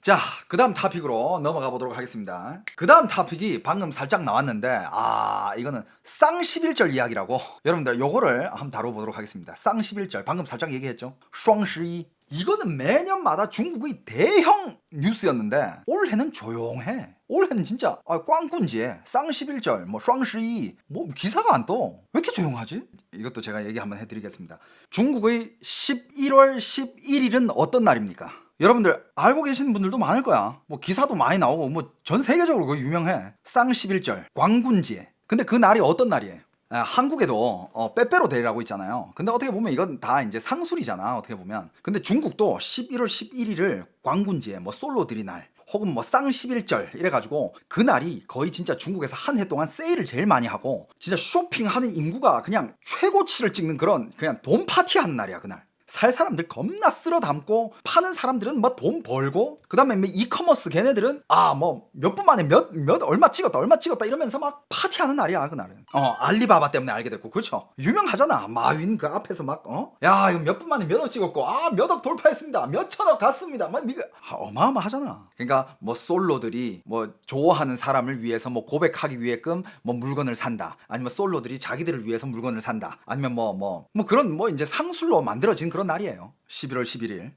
자, 그 다음 토픽으로 넘어가 보도록 하겠습니다. 그 다음 토픽이 방금 살짝 나왔는데, 이거는 쌍11절 이야기라고. 여러분들, 요거를 한번 다뤄보도록 하겠습니다. 쌍11절. 방금 살짝 얘기했죠? 双十一. 이거는 매년마다 중국의 대형 뉴스였는데, 올해는 조용해. 올해는 진짜, 꽝꾼지에 쌍11절, 뭐, 双十一, 뭐, 기사가 안 떠. 왜 이렇게 조용하지? 이것도 제가 얘기 한번 해드리겠습니다. 중국의 11월 11일은 어떤 날입니까? 여러분들 알고 계시는 분들도 많을 거야. 뭐 기사도 많이 나오고 뭐 전 세계적으로 그거 유명해. 쌍11절 광군지에. 근데 그 날이 어떤 날이에요? 한국에도 빼빼로 데이라고 있잖아요. 근데 어떻게 보면 이건 다 이제 상술이잖아. 어떻게 보면. 근데 중국도 11월 11일을 광군지에 뭐 솔로들이 날 혹은 뭐 쌍11절 이래가지고 그 날이 거의 진짜 중국에서 한 해 동안 세일을 제일 많이 하고 진짜 쇼핑하는 인구가 그냥 최고치를 찍는 그런 그냥 돈 파티하는 날이야 그날. 살 사람들 겁나 쓸어 담고 파는 사람들은 뭐 돈 벌고 그 다음에 이커머스 걔네들은 뭐 몇 분 만에 얼마 찍었다 이러면서 막 파티하는 날이야 그날은. 알리바바 때문에 알게 됐고 그렇죠. 유명하잖아. 마윈 그 앞에서 막 야 이거 몇 분 만에 몇 억 찍었고 몇 억 돌파했습니다. 몇 천억 갔습니다. 막 이거 어마어마하잖아. 그러니까 뭐 솔로들이 뭐 좋아하는 사람을 위해서 뭐 고백하기 위해끔 뭐 물건을 산다. 아니면 솔로들이 자기들을 위해서 물건을 산다. 아니면 뭐 그런 뭐 이제 상술로 만들어진 그런 날이에요. 11월 11일.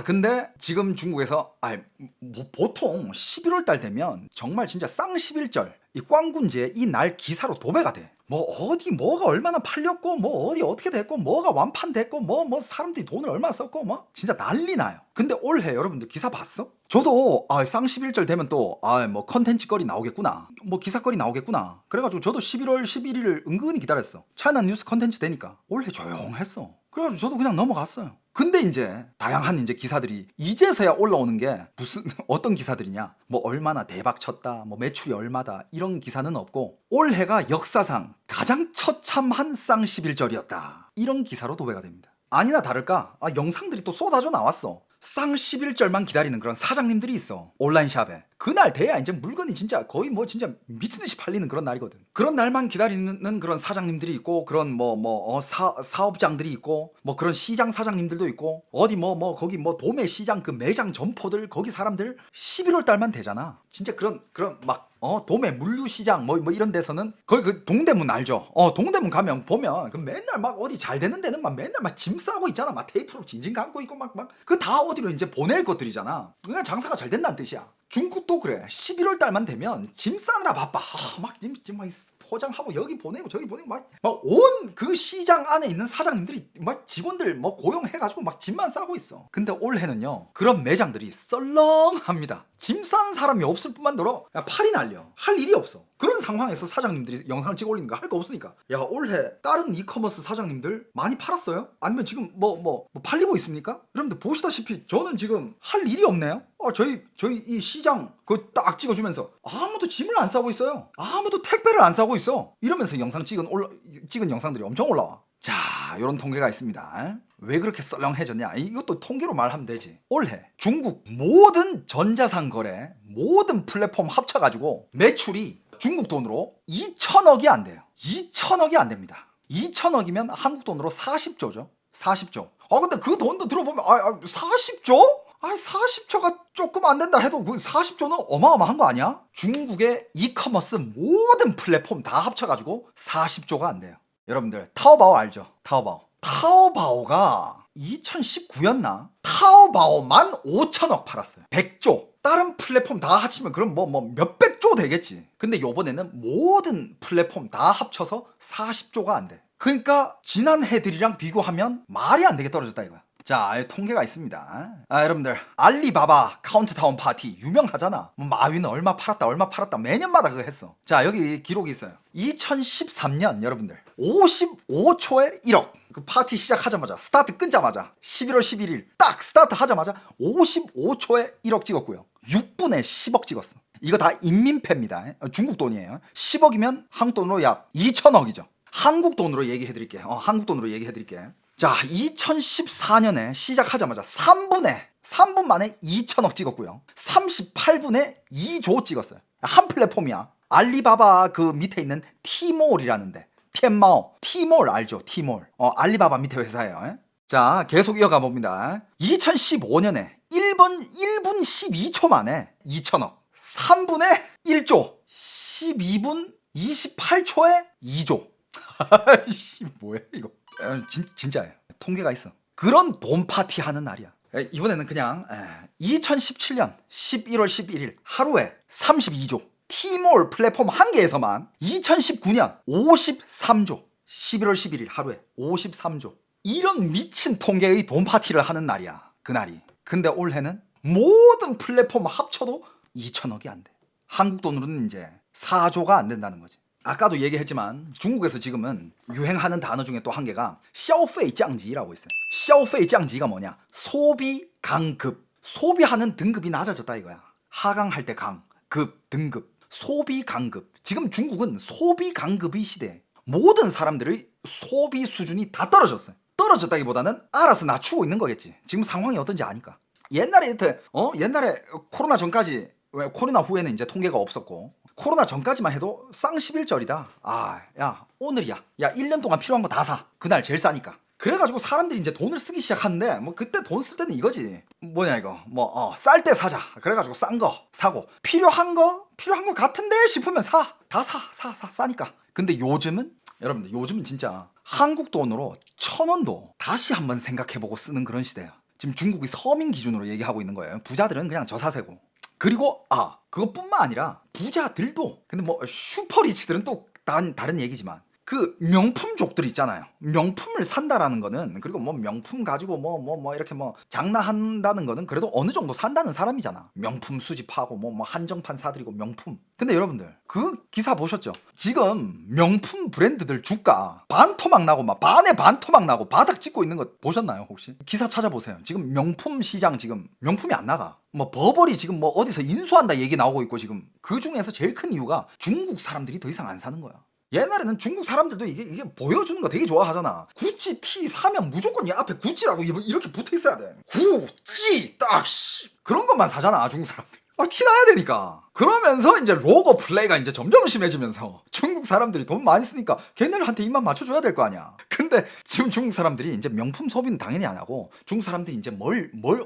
근데 지금 중국에서 뭐 보통 11월 달 되면 정말 진짜 쌍11절 이 꽝군지에 이 날 기사로 도배가 돼. 뭐 어디 뭐가 얼마나 팔렸고 뭐 어디 어떻게 됐고 뭐가 완판됐고 뭐 사람들이 돈을 얼마나 썼고 뭐 진짜 난리 나요. 근데 올해 여러분들 기사 봤어? 저도 쌍11절 되면 또 뭐 컨텐츠 거리 나오겠구나 뭐 기사거리 나오겠구나 그래가지고 저도 11월 11일을 은근히 기다렸어. 차이나 뉴스 컨텐츠 되니까. 올해 조용했어. 그래가지고 저도 그냥 넘어갔어요. 근데 이제 다양한 이제 기사들이 이제서야 올라오는 게 무슨 어떤 기사들이냐 뭐 얼마나 대박 쳤다 뭐 매출이 얼마다 이런 기사는 없고 올해가 역사상 가장 처참한 쌍11절이었다 이런 기사로 도배가 됩니다. 아니나 다를까 영상들이 또 쏟아져 나왔어. 쌍11절만 기다리는 그런 사장님들이 있어. 온라인 샵에. 그날 돼야 이제 물건이 진짜 거의 뭐 진짜 미친듯이 팔리는 그런 날이거든. 그런 날만 기다리는 그런 사장님들이 있고 그런 사업장들이 있고 뭐 그런 시장 사장님들도 있고 어디 거기 도매 시장 그 매장 점포들 거기 사람들 11월 달만 되잖아. 진짜 그런 막 도매 물류시장 뭐 이런 데서는 거기 그 동대문 알죠? 동대문 가면 보면 그 맨날 막 어디 잘 되는 데는 막 맨날 막 짐 싸고 있잖아. 막 테이프로 징징 감고 있고 막 그 다 어디로 이제 보낼 것들이잖아. 그냥 장사가 잘 된다는 뜻이야. 중국도 그래. 11월 달만 되면 짐 싸느라 바빠. 막 짐 막 포장하고 여기 보내고 저기 보내고 막 온 그 시장 안에 있는 사장님들이 막 직원들 뭐 고용해가지고 막 짐만 싸고 있어. 근데 올해는요 그런 매장들이 썰렁합니다. 짐 싸는 사람이 없을 뿐만더러 팔이 날려. 할 일이 없어. 그런 상황에서 사장님들이 영상을 찍어 올리는 거 할 거 없으니까 야 올해 다른 이커머스 사장님들 많이 팔았어요? 아니면 지금 뭐 팔리고 있습니까? 여러분들 보시다시피 저는 지금 할 일이 없네요. 저희 이 시장 그거 딱 찍어주면서 아무도 짐을 안 싸고 있어요. 아무도 택배를 안 싸고 있어. 이러면서 영상 찍은 영상들이 엄청 올라와. 자, 요런 통계가 있습니다. 왜 그렇게 썰렁해졌냐? 이것도 통계로 말하면 되지. 올해 중국 모든 전자상 거래, 모든 플랫폼 합쳐가지고 매출이 중국 돈으로 2천억이 안 돼요. 2천억이 안 됩니다. 2천억이면 한국 돈으로 40조죠. 40조. 근데 그 돈도 들어보면 40조? 40조가 조금 안 된다 해도 그 40조는 어마어마한 거 아니야? 중국의 이커머스 모든 플랫폼 다 합쳐가지고 40조가 안 돼요. 여러분들 타오바오 알죠? 타오바오가 2019였나? 타오바오만 5천억 팔았어요. 100조. 다른 플랫폼 다 합치면 그럼 뭐 몇백 조 되겠지. 근데 요번에는 모든 플랫폼 다 합쳐서 40조가 안 돼. 그러니까 지난 해들이랑 비교하면 말이 안 되게 떨어졌다 이거야. 자, 통계가 있습니다. 여러분들 알리바바 카운트다운 파티 유명하잖아. 마윈은 얼마 팔았다 매년마다 그거 했어. 자, 여기 기록이 있어요. 2013년 여러분들 55초에 1억 그 파티 시작하자마자 스타트 끊자마자 11월 11일 딱 스타트 하자마자 55초에 1억 찍었고요. 6분에 10억 찍었어. 이거 다 인민폐입니다. 중국 돈이에요. 10억이면 한국 돈으로 약 2천억이죠. 한국 돈으로 얘기해드릴게요. 자, 2014년에 시작하자마자 3분 만에 2천억 찍었고요. 38분에 2조 찍었어요. 한 플랫폼이야. 알리바바 그 밑에 있는 티몰이라는데 피엠마오 티몰 알죠? 티몰 알리바바 밑에 회사예요. 자, 계속 이어가 봅니다. 2015년에 1분 12초 만에 2천억. 3분의 1조. 12분 28초에 2조. 아이씨, 뭐야 이거. 진짜예요. 통계가 있어. 그런 돈 파티 하는 날이야. 이번에는 그냥 2017년 11월 11일 하루에 32조. 티몰 플랫폼 한 개에서만 2019년 53조. 11월 11일 하루에 53조. 이런 미친 통계의 돈 파티를 하는 날이야. 그날이. 근데 올해는 모든 플랫폼 합쳐도 2천억이 안 돼. 한국 돈으로는 이제 4조가 안 된다는 거지. 아까도 얘기했지만 중국에서 지금은 유행하는 단어 중에 또 한 개가 샤오페이 짱지라고 있어요. 샤오페이 짱지가 뭐냐? 소비 강급. 소비하는 등급이 낮아졌다 이거야. 하강할 때 강, 급, 등급. 소비 강급. 지금 중국은 소비 강급의 시대. 모든 사람들의 소비 수준이 다 떨어졌어요. 떨어졌다기보다는 알아서 낮추고 있는 거겠지. 지금 상황이 어떤지 아니까. 옛날에 코로나 전까지, 왜 코로나 후에는 이제 통계가 없었고, 코로나 전까지만 해도 쌍11절이다. 야 오늘이야. 야 1년 동안 필요한 거 다 사. 그날 제일 싸니까. 그래가지고 사람들이 이제 돈을 쓰기 시작하는데, 뭐 그때 돈 쓸 때는 이거지. 뭐냐 이거. 쌀 때 사자. 그래가지고 싼 거 사고, 필요한 거 같은데 싶으면 사. 다 싸니까. 근데 요즘은 여러분들, 요즘은 진짜 한국 돈으로 1,000원도 다시 한번 생각해보고 쓰는 그런 시대야. 지금 중국이 서민 기준으로 얘기하고 있는 거예요. 부자들은 그냥 저사세고. 그리고 그것뿐만 아니라 부자들도, 근데 뭐 슈퍼리치들은 또 다른 얘기지만, 그 명품족들 있잖아요. 명품을 산다라는 거는, 그리고 뭐 명품 가지고 이렇게 장난한다는 거는 그래도 어느 정도 산다는 사람이잖아. 명품 수집하고 한정판 사들이고 명품. 근데 여러분들 그 기사 보셨죠? 지금 명품 브랜드들 주가 반토막 나고 반에 반토막 나고 바닥 찍고 있는 거 보셨나요 혹시? 기사 찾아보세요. 지금 명품 시장 지금 명품이 안 나가. 버버리 지금 어디서 인수한다 얘기 나오고 있고, 지금 그 중에서 제일 큰 이유가 중국 사람들이 더 이상 안 사는 거야. 옛날에는 중국 사람들도 이게 보여주는 거 되게 좋아하잖아. 구찌 티 사면 무조건 이 앞에 구찌라고 이렇게 붙어 있어야 돼. 구찌 딱 그런 것만 사잖아 중국 사람들. 티 나야 되니까. 그러면서 이제 로고 플레이가 이제 점점 심해지면서 중국 사람들이 돈 많이 쓰니까 걔네들한테 입만 맞춰줘야 될 거 아니야. 근데 지금 중국 사람들이 이제 명품 소비는 당연히 안 하고, 중국 사람들이 이제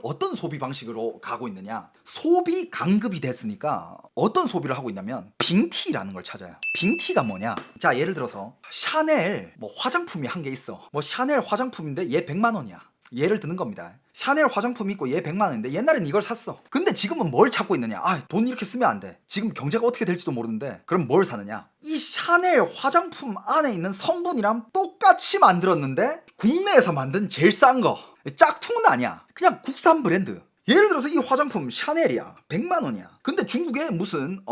어떤 소비 방식으로 가고 있느냐. 소비 강급이 됐으니까 어떤 소비를 하고 있냐면 빙티라는 걸 찾아요. 빙티가 뭐냐. 자 예를 들어서 샤넬 화장품이 한 개 있어. 샤넬 화장품인데 얘 100만 원이야. 예를 드는 겁니다. 샤넬 화장품이 있고 얘 100만 원인데 옛날엔 이걸 샀어. 근데 지금은 뭘 찾고 있느냐. 돈 이렇게 쓰면 안 돼. 지금 경제가 어떻게 될지도 모르는데 그럼 뭘 사느냐. 이 샤넬 화장품 안에 있는 성분이랑 똑같이 만들었는데 국내에서 만든 제일 싼 거. 짝퉁은 아니야. 그냥 국산 브랜드. 예를 들어서 이 화장품 샤넬이야. 100만 원이야. 근데 중국에 무슨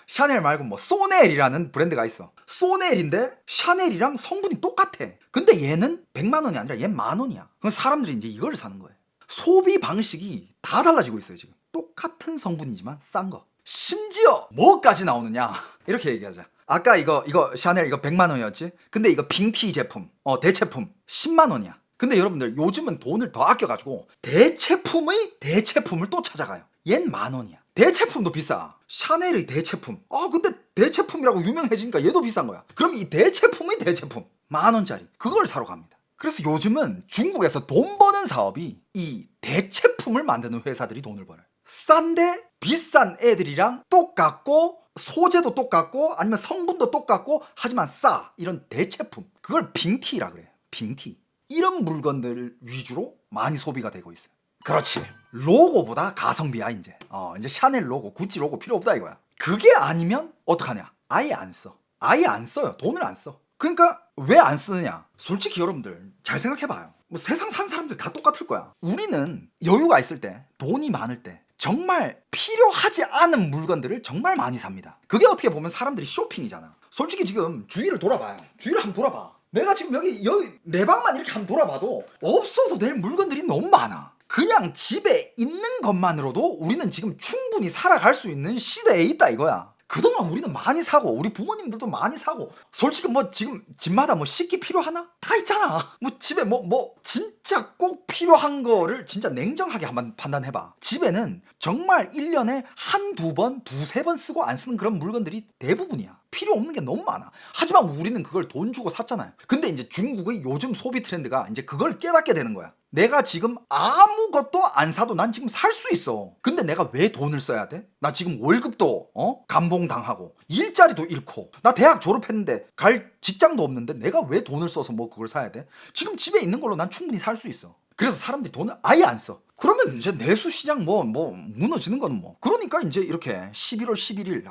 샤넬 말고 소넬이라는 브랜드가 있어. 소넬인데 샤넬이랑 성분이 똑같아. 근데 얘는 100만 원이 아니라 얘 만 원이야. 그럼 사람들이 이제 이걸 사는 거예요. 소비 방식이 다 달라지고 있어요 지금. 똑같은 성분이지만 싼 거. 심지어 뭐까지 나오느냐. 이렇게 얘기하자. 아까 이거 샤넬 이거 100만 원이었지. 근데 이거 빙티 제품 대체품 10만 원이야. 근데 여러분들 요즘은 돈을 더 아껴가지고 대체품을 또 찾아가요. 얜 만 원이야. 대체품도 비싸. 샤넬의 대체품. 근데 대체품이라고 유명해지니까 얘도 비싼 거야. 그럼 이 대체품의 대체품 10,000원짜리 그걸 사러 갑니다. 그래서 요즘은 중국에서 돈 버는 사업이 이 대체품을 만드는 회사들이 돈을 벌어요. 싼데 비싼 애들이랑 똑같고 소재도 똑같고 아니면 성분도 똑같고 하지만 싸. 이런 대체품. 그걸 빙티라 그래요. 빙티. 이런 물건들 위주로 많이 소비가 되고 있어요. 그렇지. 로고보다 가성비야 이제. 이제 샤넬 로고, 구찌 로고 필요 없다 이거야. 그게 아니면 어떡하냐? 아예 안 써. 아예 안 써요. 돈을 안 써. 그러니까 왜 안 쓰느냐? 솔직히 여러분들 잘 생각해봐요. 세상 산 사람들 다 똑같을 거야. 우리는 여유가 있을 때, 돈이 많을 때 정말 필요하지 않은 물건들을 정말 많이 삽니다. 그게 어떻게 보면 사람들이 쇼핑이잖아. 솔직히 지금 주위를 돌아봐요. 주위를 한번 돌아봐. 내가 지금 여기 내 방만 이렇게 한번 돌아봐도 없어도 될 물건들이 너무 많아. 그냥 집에 있는 것만으로도 우리는 지금 충분히 살아갈 수 있는 시대에 있다 이거야. 그동안 우리는 많이 사고 우리 부모님들도 많이 사고, 솔직히 지금 집마다 식기 필요하나? 다 있잖아. 집에 진짜 꼭 필요한 거를 진짜 냉정하게 한번 판단해봐. 집에는 정말 1년에 한두 번, 두세 번 쓰고 안 쓰는 그런 물건들이 대부분이야. 필요 없는 게 너무 많아. 하지만 우리는 그걸 돈 주고 샀잖아요. 근데 이제 중국의 요즘 소비 트렌드가 이제 그걸 깨닫게 되는 거야. 내가 지금 아무것도 안 사도 난 지금 살 수 있어. 근데 내가 왜 돈을 써야 돼? 나 지금 월급도 감봉당하고 일자리도 잃고 나 대학 졸업했는데 갈 직장도 없는데 내가 왜 돈을 써서 뭐 그걸 사야 돼? 지금 집에 있는 걸로 난 충분히 살 수 있어. 그래서 사람들이 돈을 아예 안 써. 그러면 이제 내수시장 뭐 무너지는 거는 뭐. 그러니까 이제 이렇게 11월 11일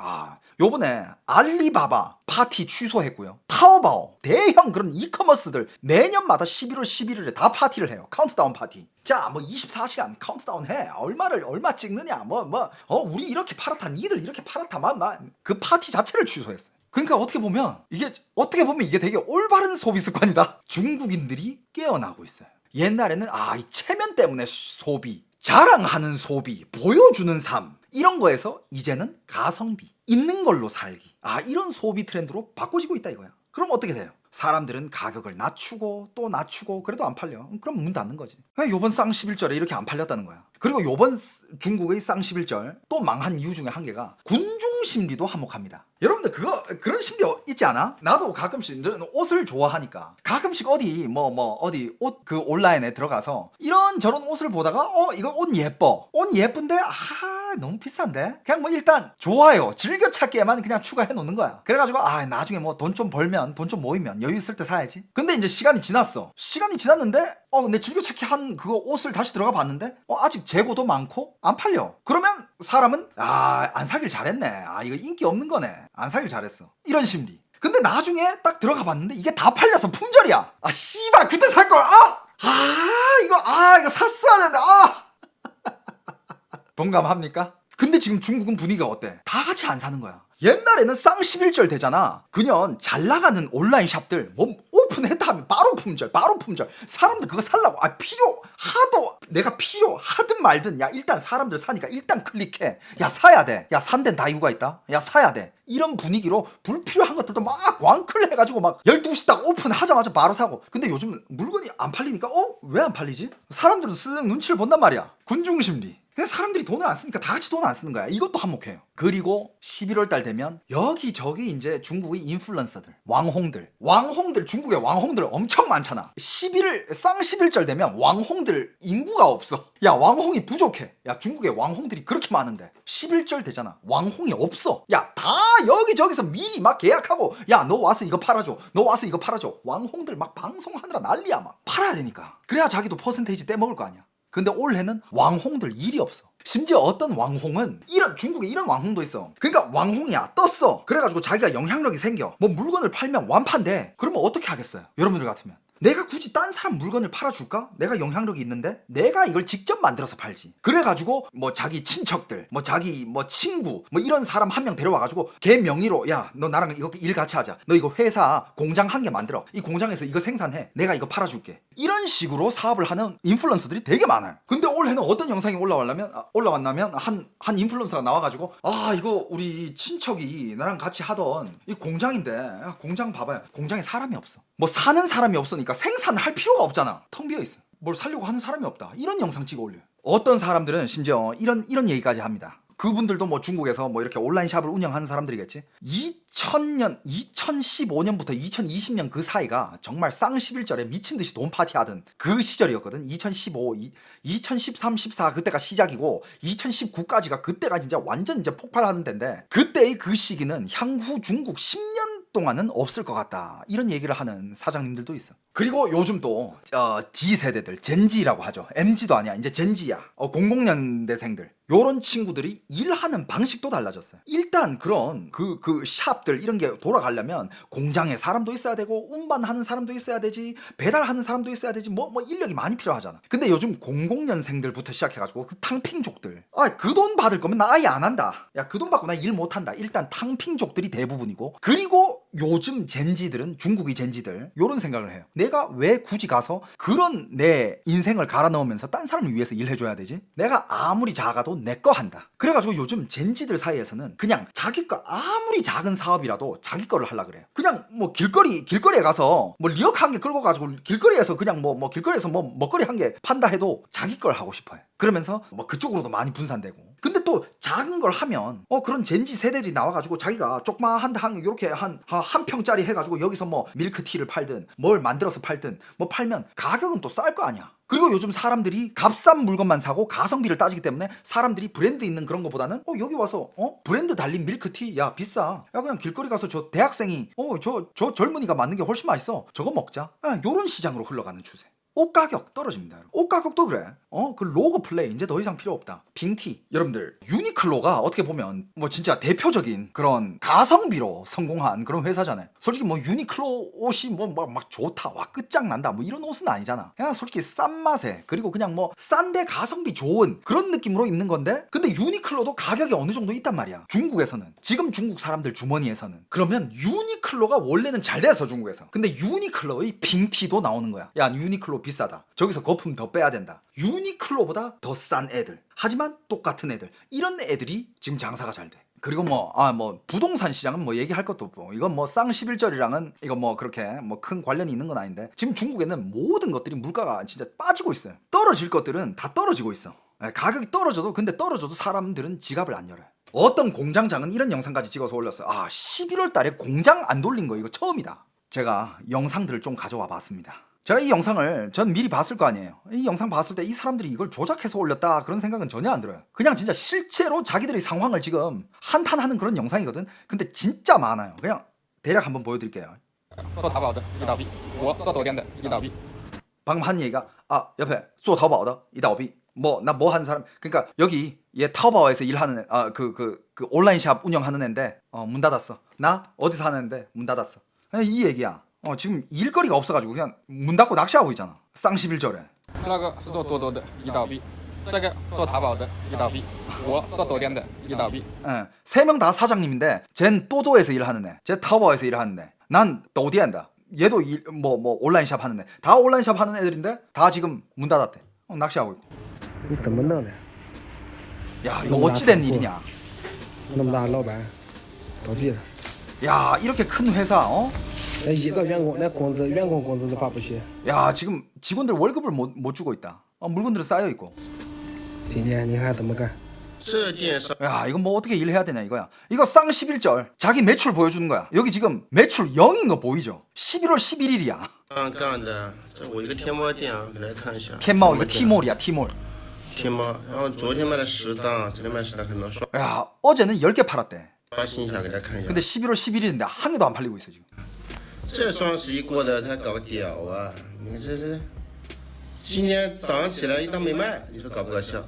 요번에 알리바바 파티 취소했고요. 타오바오 대형 그런 이커머스들 내년마다 11월 11일에 다 파티를 해요. 카운트다운 파티. 자, 뭐 24시간 카운트다운 해. 얼마 찍느냐. 우리 이렇게 팔았다. 니들 이렇게 팔았다. 그 파티 자체를 취소했어요. 그러니까 어떻게 보면 이게 되게 올바른 소비 습관이다. 중국인들이 깨어나고 있어요. 옛날에는 이 체면 때문에 소비, 자랑하는 소비, 보여주는 삶 이런 거에서 이제는 가성비, 있는 걸로 살기 이런 소비 트렌드로 바꿔지고 있다 이거야. 그럼 어떻게 돼요? 사람들은 가격을 낮추고 또 낮추고 그래도 안 팔려. 그럼 문 닫는 거지. 요번 쌍11절에 이렇게 안 팔렸다는 거야. 그리고 요번 중국의 쌍11절 또 망한 이유 중에 한 개가 군중 심리도 한몫합니다. 여러분들 그런 심리 있지 않아? 나도 가끔씩 옷을 좋아하니까 가끔씩 어디 옷 그 온라인에 들어가서 이런저런 옷을 보다가 이거 옷 예뻐. 옷 예쁜데 너무 비싼데? 그냥 뭐 일단 좋아요. 즐겨찾기에만 그냥 추가해 놓는 거야. 그래가지고 나중에 뭐 돈 좀 벌면 돈 좀 모이면 여유 있을 때 사야지. 근데 이제 시간이 지났어. 시간이 지났는데 내 즐겨찾기 한 그거 옷을 다시 들어가 봤는데 아직 재고도 많고 안 팔려. 그러면 사람은 안 사길 잘했네. 이거 인기 없는 거네. 안 사길 잘했어. 이런 심리. 근데 나중에 딱 들어가 봤는데 이게 다 팔려서 품절이야. 씨발 그때 살 걸. 이거 샀어야 되는데. 동감합니까? 근데 지금 중국은 분위기가 어때? 다 같이 안 사는 거야. 옛날에는 쌍11절 되잖아. 그냥 잘 나가는 온라인 샵들 오픈했다 하면 바로 품절. 사람들 그거 살라고 내가 필요하든 말든 일단 사람들 사니까 일단 클릭해. 사야 돼. 산 데는 다 이유가 있다. 사야 돼. 이런 분위기로 불필요한 것들도 막 왕클 해가지고 막 12시 딱 오픈하자마자 바로 사고. 근데 요즘 물건이 안 팔리니까 왜 안 팔리지? 사람들도 쓱 눈치를 본단 말이야. 군중심리. 그래서 사람들이 돈을 안 쓰니까 다 같이 돈을 안 쓰는 거야. 이것도 한몫해요. 그리고 11월 달 되면 여기저기 이제 중국의 인플루언서들, 왕홍들 중국의 왕홍들 엄청 많잖아. 쌍11절 되면 왕홍들 인구가 없어. 왕홍이 부족해. 왕홍이 왕홍들이 그렇게 많은데 11절 되잖아. 왕홍이 없어. 다 여기저기서 미리 막 계약하고 너 와서 이거 팔아줘. 왕홍들 막 방송하느라 난리야. 막 팔아야 되니까. 그래야 자기도 퍼센테이지 떼먹을 거 아니야. 근데 올해는 왕홍들 일이 없어. 심지어 어떤 왕홍은 중국에 이런 왕홍도 있어. 그러니까 왕홍이야 떴어. 그래가지고 자기가 영향력이 생겨. 뭐 물건을 팔면 완판돼. 그러면 어떻게 하겠어요? 여러분들 같으면 내가 굳이 딴 사람 물건을 팔아줄까? 내가 영향력이 있는데 내가 이걸 직접 만들어서 팔지. 그래가지고 뭐 자기 친척들, 자기 친구, 이런 사람 한 명 데려와가지고 걔 명의로 너 나랑 이거 일 같이 하자. 너 이거 회사 공장 한 개 만들어. 이 공장에서 이거 생산해. 내가 이거 팔아줄게. 이런 식으로 사업을 하는 인플루언서들이 되게 많아요. 근데 올해는 어떤 영상이 올라왔냐면 한 인플루언서가 나와가지고 이거 우리 친척이 나랑 같이 하던 이 공장인데 공장 봐봐요. 공장에 사람이 없어. 사는 사람이 없으니까 생산할 필요가 없잖아. 텅 비어 있어. 뭘 살려고 하는 사람이 없다. 이런 영상 찍어 올려요. 어떤 사람들은 심지어 이런 얘기까지 합니다. 그분들도 중국에서 이렇게 온라인 샵을 운영하는 사람들이겠지. 2015년부터 2020년 그 사이가 정말 쌍11절에 미친 듯이 돈 파티하던 그 시절이었거든. 2015, 2013, 14 그때가 시작이고 2019까지가 그때가 진짜 완전 이제 폭발하는 때인데 그때의 그 시기는 향후 중국 10년 동안은 없을 것 같다. 이런 얘기를 하는 사장님들도 있어. 그리고 요즘 또 G세대들, 젠지라고 하죠. MG도 아니야. 이제 젠지야. 00년대생들. 요런 친구들이 일하는 방식도 달라졌어요. 일단 그런 그 샵들 이런 게 돌아가려면 공장에 사람도 있어야 되고 운반하는 사람도 있어야 되지, 배달하는 사람도 있어야 되지, 인력이 많이 필요하잖아. 근데 요즘 00년생들부터 시작해가지고 그 탕핑족들, 그 돈 받을 거면 나 아예 안 한다. 그 돈 받고 나 일 못 한다. 일단 탕핑족들이 대부분이고, 그리고 요즘 젠지들은, 중국의 젠지들 요런 생각을 해요. 내가 왜 굳이 가서 그런 내 인생을 갈아 넣으면서 딴 사람을 위해서 일해줘야 되지? 내가 아무리 작아도 내 거 한다. 그래가지고 요즘 젠지들 사이에서는 그냥 자기 거, 아무리 작은 사업이라도 자기 거를 하려고 그래요. 그냥 길거리에 가서 리어카 한 개 끌고 가지고 길거리에서 그냥 길거리에서 먹거리 한 개 판다 해도 자기 걸 하고 싶어요. 그러면서 뭐 그쪽으로도 많이 분산되고. 근데 또 작은 걸 하면 그런 젠지 세대들이 나와가지고 자기가 조그마한 이렇게 한 평짜리 해가지고 여기서 뭐 밀크티를 팔든 뭘 만들어서 팔든 뭐 팔면 가격은 또 쌀 거 아니야. 그리고 요즘 사람들이 값싼 물건만 사고 가성비를 따지기 때문에 사람들이 브랜드 있는 그런 거보다는 여기 와서 브랜드 달린 밀크티 야 비싸, 야 그냥 길거리 가서 저 대학생이 저 젊은이가 만든 게 훨씬 맛있어, 저거 먹자, 요런 시장으로 흘러가는 추세. 옷 가격 떨어집니다. 옷 가격도 그래. 그 로고 플레이 이제 더 이상 필요 없다. 빙티. 여러분들 유니클로가 어떻게 보면 뭐 진짜 대표적인 그런 가성비로 성공한 그런 회사잖아요. 솔직히 뭐 유니클로 옷이 뭐 막 좋다, 와 끝장난다 뭐 이런 옷은 아니잖아. 그냥 솔직히 싼 맛에, 그리고 그냥 뭐 싼데 가성비 좋은 그런 느낌으로 입는 건데, 근데 유니클로도 가격이 어느 정도 있단 말이야. 중국에서는, 지금 중국 사람들 주머니에서는. 그러면 유니클로가 원래는 잘 돼서 중국에서, 근데 유니클로의 빙티도 나오는 거야. 야 유니클로 비싸다, 저기서 거품 더 빼야 된다. 유니클로보다 더 싼 애들, 하지만 똑같은 애들, 이런 애들이 지금 장사가 잘 돼. 그리고 뭐 부동산 시장은 뭐 얘기할 것도 없고, 이건 뭐 쌍11절이랑은 이거 뭐 그렇게 뭐 큰 관련이 있는 건 아닌데, 지금 중국에는 모든 것들이 물가가 진짜 빠지고 있어요. 떨어질 것들은 다 떨어지고 있어. 가격이 떨어져도, 근데 떨어져도 사람들은 지갑을 안 열어요. 어떤 공장장은 이런 영상까지 찍어서 올렸어요. 11월 달에 공장 안 돌린 거 이거 처음이다. 제가 영상들을 좀 가져와 봤습니다. 제가 이 영상을 전 미리 봤을 거 아니에요. 이 영상 봤을 때 이 사람들이 이걸 조작해서 올렸다 그런 생각은 전혀 안 들어요. 그냥 진짜 실제로 자기들의 상황을 지금 한탄하는 그런 영상이거든. 근데 진짜 많아요. 그냥 대략 한번 보여드릴게요. 방금 한 얘기가 옆에 做淘宝的一倒闭. 나 뭐 하는 사람, 그러니까 여기 얘 타오바오에서 일하는 그 온라인샵 운영하는 애인데 문 닫았어. 나 어디서 하는 애인데 문 닫았어. 이 얘기야. 지금 일거리가 없어가지고 그냥 문 닫고 낚시하고 있잖아. 쌍11절에. 那个是做多多的一倒闭，这个做淘宝的一倒闭，我做抖店的一倒闭。 세 명 다 사장님인데 쟨 또도에서 일하는 애, 쟤 타오바오에서 일하는 애, 난 또디엔다. 얘도 뭐 온라인샵 하는 애, 다 온라인샵 하는 애들인데 다 지금 문 닫았대. 낚시하고 있고. 야 이거 어찌된 일이냐. 야 이렇게 큰 회사 야 지금 직원들 월급을 못 주고 있다. 물건들은 쌓여 있고. 야 이거 뭐 어떻게 일해야 되냐 이거야. 이거 쌍11절 자기 매출 보여주는 거야. 여기 지금 매출 0인 거 보이죠? 11월 11일이야. 캔마오 이거 티몰이야 티몰. 야 어제는 10개 팔았대. 근데 11월 11일인데 한 개도 안 팔리고 있어 지금. 这双十一过得才搞屌啊！你看这今天早上起来一单没卖，你说搞不搞笑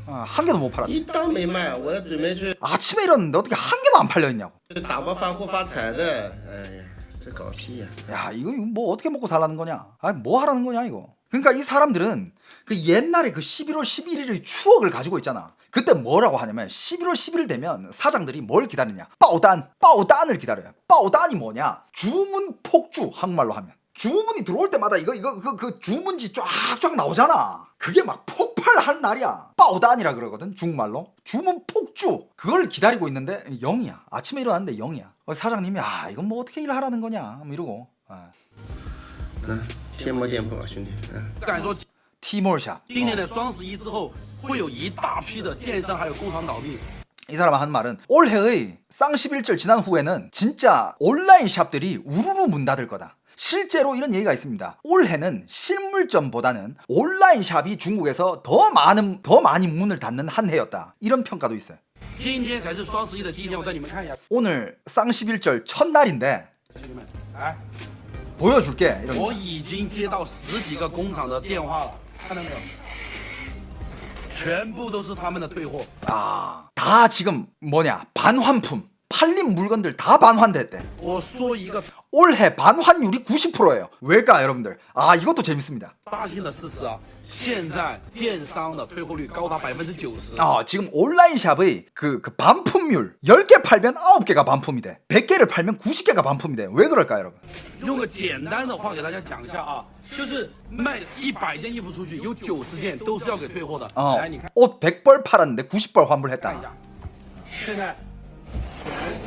啊？ 한 개도 못 팔았대. 一单没卖，我准备去 아침에 일어났는데 어떻게 한 개도 안 팔려 있냐고. 打包发货发财的，哎呀，这搞屁呀！ 야 이거 뭐 어떻게 먹고 살라는 거냐? 뭐 하라는 거냐 이거. 그러니까 이 사람들은 그 옛날에 그 11월 11일의 추억을 가지고 있잖아. 그때 뭐라고 하냐면 11월 11일 되면 사장들이 뭘 기다리냐? 빠오단을 기다려요. 빠오단이 뭐냐? 주문 폭주, 한국말로 하면. 주문이 들어올 때마다 그 주문지 쫙쫙 나오잖아. 그게 막 폭발하는 날이야. 빠오단이라 그러거든 중국말로. 주문 폭주. 그걸 기다리고 있는데 0이야. 아침에 일어났는데 0이야. 사장님이 이건 뭐 어떻게 일하라는 거냐 뭐 이러고. 天猫店铺啊，兄弟。敢说 티몰샵. 今年的双十一之后，会有一大批的电商还有工厂倒闭。 이 사람은 한 말은 올해의 쌍11절 지난 후에는 진짜 온라인 샵들이 우르르 문 닫을 거다. 실제로 이런 얘기가 있습니다. 올해는 실물점보다는 온라인 샵이 중국에서 더 많이 문을 닫는 한 해였다. 이런 평가도 있어요. 今天才是双十一的第一天，我带你们看一下。 오늘 쌍11절 첫날인데 兄弟们，来， 보여줄게. 我已经接到10几个工厂的电话了，看到没有？全部都是他们的退货。 다 지금 반환품. 팔린 물건들 다 반환됐대. 我说一个 올해 반환율이 90%예요. 왜일까 여러분들? 이것도 재밌습니다. 大型的事实啊，现在电商的退货率高达90%。 지금 온라인 샵의 그 반품률 10개 팔면 9개가 반품이 돼. 100개를 팔면 90개가 반품이 돼. 왜 그럴까 여러분? 用个简单的话给大家讲一下啊，就是卖100件衣服出去，有90件都是要给退货的。来，你看， 옷 100벌 팔았는데 90벌 看一 환불했다. 下，现在全是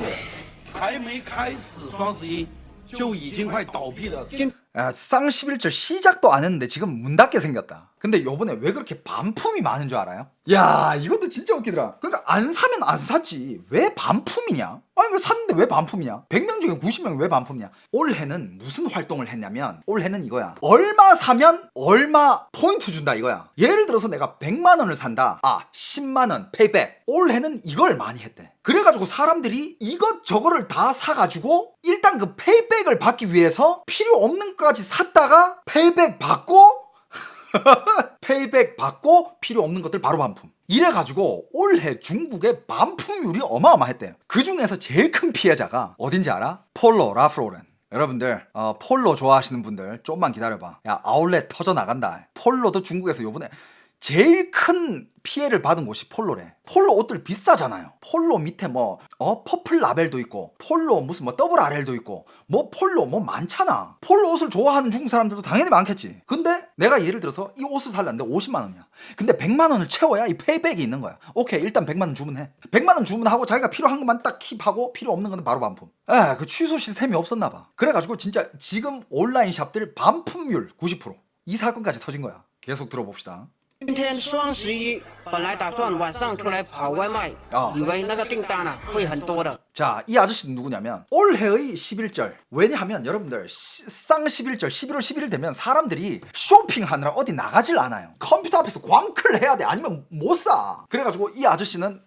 还没开始双十一就已经快倒闭了。 야, 쌍11절 시작도 안 했는데 지금 문 닫게 생겼다. 근데 요번에 왜 그렇게 반품이 많은 줄 알아요? 야, 이것도 진짜 웃기더라. 그러니까 안 사면 안 샀지. 왜 반품이냐? 아니, 왜 샀는데 왜 반품이냐? 100명 중에 90명이 왜 반품이냐? 올해는 무슨 활동을 했냐면, 올해는 이거야. 얼마 사면 얼마 포인트 준다 이거야. 예를 들어서 내가 100만 원을 산다. 아, 10만 원 페이백. 올해는 이걸 많이 했대. 그래가지고 사람들이 이것저것을 다 사가지고 일단 그 페이백을 받기 위해서 필요 없는 것까지 샀다가 페이백 받고 페이백 받고 필요 없는 것들 바로 반품. 이래가지고 올해 중국의 반품률이 어마어마했대요. 그 중에서 제일 큰 피해자가 어딘지 알아? 폴로 라프로렌. 여러분들 폴로 좋아하시는 분들 좀만 기다려봐. 야, 아울렛 터져 나간다. 폴로도 중국에서 요번에 제일 큰 피해를 받은 곳이 폴로래. 폴로 옷들 비싸잖아요. 폴로 밑에 뭐 퍼플 라벨도 있고 폴로 무슨 뭐 더블 RL도 있고 뭐 폴로 뭐 많잖아. 폴로 옷을 좋아하는 중국 사람들도 당연히 많겠지. 근데 내가 예를 들어서 이 옷을 살려는데 50만 원이야. 근데 100만 원을 채워야 이 페이백이 있는 거야. 오케이, 일단 100만 원 주문해. 100만 원 주문하고 자기가 필요한 것만 딱 킵하고 필요 없는 거는 바로 반품. 그 취소 시스템이 없었나 봐. 그래가지고 진짜 지금 온라인 샵들 반품률 90%. 이 사건까지 터진 거야. 계속 들어봅시다. 今天双11本来打算晚上出来跑外卖，以为那个订单啊会很多的。 자, 이 아저씨는 누구냐면 올해의 11절. 왜냐하면 여러분들 쌍 11절 11월 11일 되면 사람들이 쇼핑하느라 어디 나가질 않아요. 컴퓨터 앞에서 광클 해야 돼. 아니면 못 사. 그래가지고 이 아저씨는